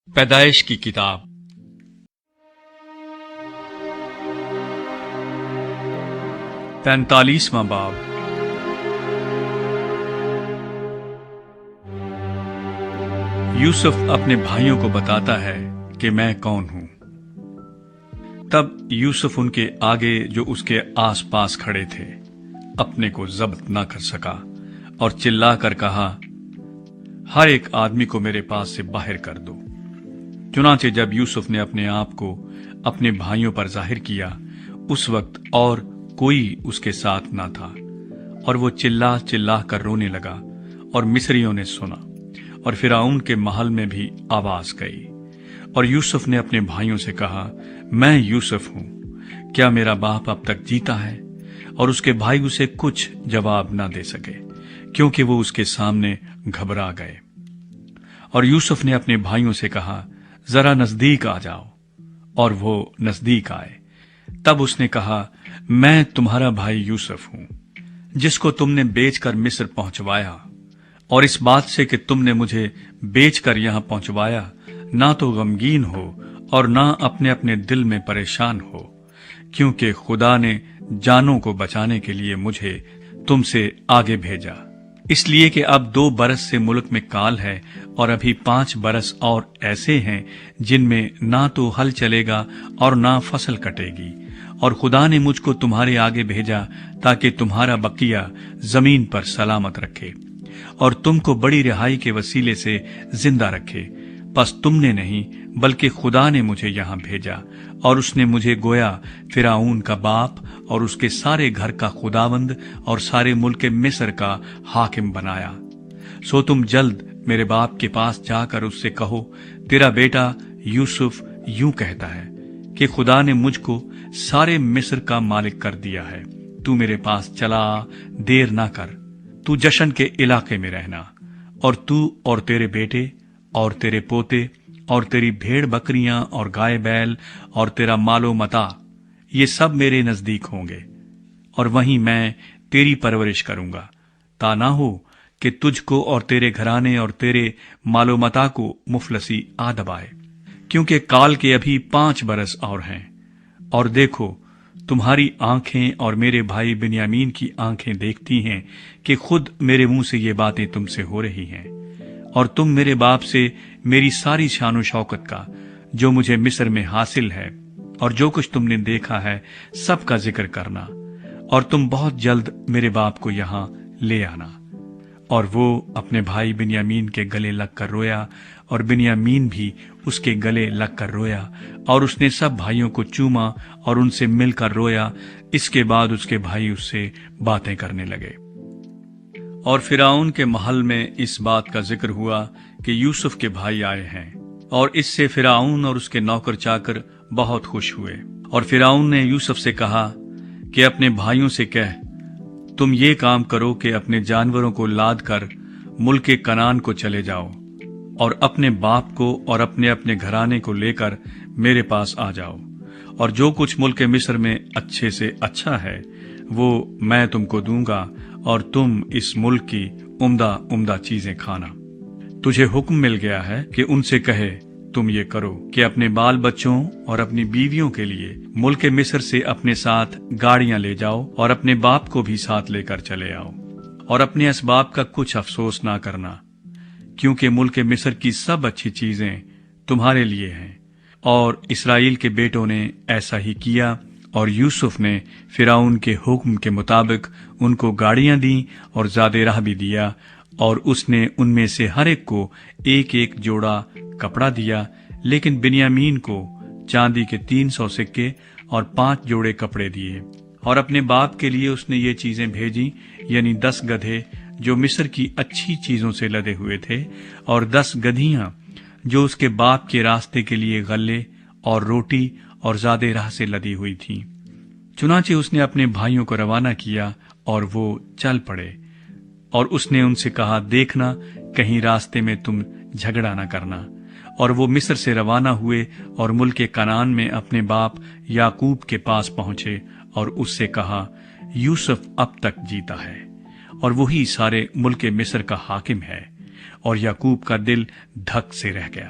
پیدائش کی کتاب 45واں باب۔ یوسف اپنے بھائیوں کو بتاتا ہے کہ میں کون ہوں۔ تب یوسف ان کے آگے جو اس کے آس پاس کھڑے تھے اپنے کو ضبط نہ کر سکا اور چلا کر کہا، ہر ایک آدمی کو میرے پاس سے باہر کر دو۔ چنانچہ جب یوسف نے اپنے آپ کو اپنے بھائیوں پر ظاہر کیا، اس وقت اور کوئی اس کے ساتھ نہ تھا، اور وہ چلا چلا کر رونے لگا، اور مصریوں نے سنا، اور فرعون کے محل میں بھی آواز گئی۔ اور یوسف نے اپنے بھائیوں سے کہا، میں یوسف ہوں، کیا میرا باپ اب تک جیتا ہے؟ اور اس کے بھائی اسے کچھ جواب نہ دے سکے، کیونکہ وہ اس کے سامنے گھبرا گئے۔ اور یوسف نے اپنے بھائیوں سے کہا، ذرا نزدیک آ جاؤ، اور وہ نزدیک آئے۔ تب اس نے کہا، میں تمہارا بھائی یوسف ہوں، جس کو تم نے بیچ کر مصر پہنچوایا، اور اس بات سے کہ تم نے مجھے بیچ کر یہاں پہنچوایا، نہ تو غمگین ہو اور نہ اپنے اپنے دل میں پریشان ہو، کیونکہ خدا نے جانوں کو بچانے کے لیے مجھے تم سے آگے بھیجا، اس لیے کہ اب 2 برس سے ملک میں کال ہے، اور ابھی 5 برس اور ایسے ہیں جن میں نہ تو ہل چلے گا اور نہ فصل کٹے گی، اور خدا نے مجھ کو تمہارے آگے بھیجا تاکہ تمہارا بقیہ زمین پر سلامت رکھے اور تم کو بڑی رہائی کے وسیلے سے زندہ رکھے۔ پس تم نے نہیں بلکہ خدا نے مجھے یہاں بھیجا، اور اس نے مجھے گویا فرعون کا باپ اور اس کے سارے گھر کا خداوند اور سارے ملک مصر کا حاکم بنایا۔ سو تم جلد میرے باپ کے پاس جا کر اس سے کہو، تیرا بیٹا یوسف یوں کہتا ہے کہ خدا نے مجھ کو سارے مصر کا مالک کر دیا ہے، تو میرے پاس چلا آ، دیر نہ کر، تو جشن کے علاقے میں رہنا، اور تو اور تیرے بیٹے اور تیرے پوتے اور تیری بھیڑ بکریاں اور گائے بیل اور تیرا مال و متاع، یہ سب میرے نزدیک ہوں گے، اور وہیں میں تیری پرورش کروں گا، تا نہ ہو کہ تجھ کو اور تیرے گھرانے اور تیرے مال و متاع کو مفلسی آ دبائے، کیونکہ کال کے ابھی 5 برس اور ہیں۔ اور دیکھو، تمہاری آنکھیں اور میرے بھائی بنیامین کی آنکھیں دیکھتی ہیں کہ خود میرے منہ سے یہ باتیں تم سے ہو رہی ہیں، اور تم میرے باپ سے میری ساری شان و شوکت کا جو مجھے مصر میں حاصل ہے اور جو کچھ تم نے دیکھا ہے سب کا ذکر کرنا، اور تم بہت جلد میرے باپ کو یہاں لے آنا۔ اور وہ اپنے بھائی بنیامین کے گلے لگ کر رویا، اور بنیامین بھی اس کے گلے لگ کر رویا، اور اس نے سب بھائیوں کو چوما اور ان سے مل کر رویا۔ اس کے بعد اس کے بھائی اس سے باتیں کرنے لگے۔ اور فرعون کے محل میں اس بات کا ذکر ہوا کہ یوسف کے بھائی آئے ہیں، اور اس سے فرعون اور اس کے نوکر چاکر بہت خوش ہوئے۔ اور فرعون نے یوسف سے کہا کہ اپنے بھائیوں سے کہہ، تم یہ کام کرو کہ اپنے جانوروں کو لاد کر ملک کنعان کو چلے جاؤ، اور اپنے باپ کو اور اپنے اپنے گھرانے کو لے کر میرے پاس آ جاؤ، اور جو کچھ ملک مصر میں اچھے سے اچھا ہے وہ میں تم کو دوں گا، اور تم اس ملک کی عمدہ عمدہ چیزیں کھانا۔ تجھے حکم مل گیا ہے کہ ان سے کہے، تم یہ کرو کہ اپنے بال بچوں اور اپنی بیویوں کے لیے ملک مصر سے اپنے ساتھ گاڑیاں لے جاؤ، اور اپنے باپ کو بھی ساتھ لے کر چلے آؤ، اور اپنے اسباب کا کچھ افسوس نہ کرنا، کیونکہ ملک مصر کی سب اچھی چیزیں تمہارے لیے ہیں۔ اور اسرائیل کے بیٹوں نے ایسا ہی کیا، اور یوسف نے فرعون کے حکم کے مطابق ان کو گاڑیاں دیں اور زاد راہ بھی دیا، اور اس نے ان میں سے ہر ایک کو ایک ایک جوڑا کپڑا دیا، لیکن بنیامین کو چاندی کے 300 سکے اور 5 جوڑے کپڑے دیے۔ اور اپنے باپ کے لیے اس نے یہ چیزیں بھیجی، یعنی 10 گدھے جو مصر کی اچھی چیزوں سے لدے ہوئے تھے، اور 10 گدھیاں جو اس کے باپ کے راستے کے لیے غلے اور روٹی اور زاد راہ سے لدی ہوئی تھیں۔ چنانچہ اس نے اپنے بھائیوں کو روانہ کیا، اور وہ چل پڑے۔ اور اس نے ان سے کہا، دیکھنا کہیں راستے میں تم جھگڑا نہ کرنا۔ اور وہ مصر سے روانہ ہوئے اور ملک کنعان میں اپنے باپ یعقوب کے پاس پہنچے، اور اس سے کہا، یوسف اب تک جیتا ہے، اور وہی سارے ملک مصر کا حاکم ہے۔ اور یعقوب کا دل دھک سے رہ گیا۔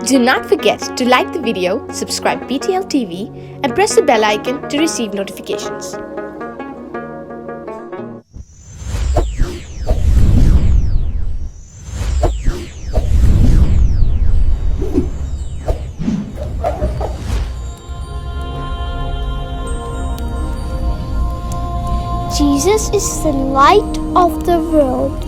Do not forget to like the video, subscribe PTL TV, and press the bell icon to receive notifications. Jesus is the light of the world.